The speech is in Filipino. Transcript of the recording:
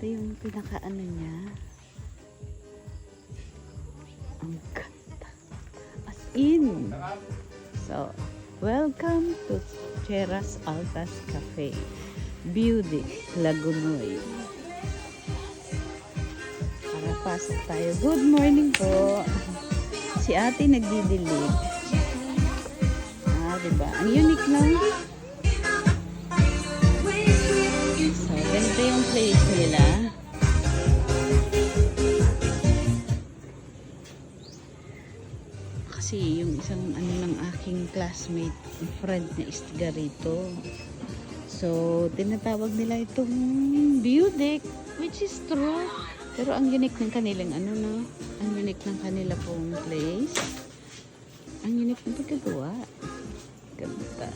Ito yung pinakaano niya. Ang ganda. As in. So, welcome to Cheras Altas Cafe. Beauty, Lagunoy. Para pasok tayo. Good morning po. Si ate nagdidilig. Diba? Ang unique lang. So, ganito yung place nila. Kasi yung isang ano ng aking classmate, friend na istiga rito. So, tinatawag nila itong view deck, which is true. Pero ang unique ng kanilang ano no, ang unique ng kanila pong place. Ang unique ng pagkagawa. Ganda.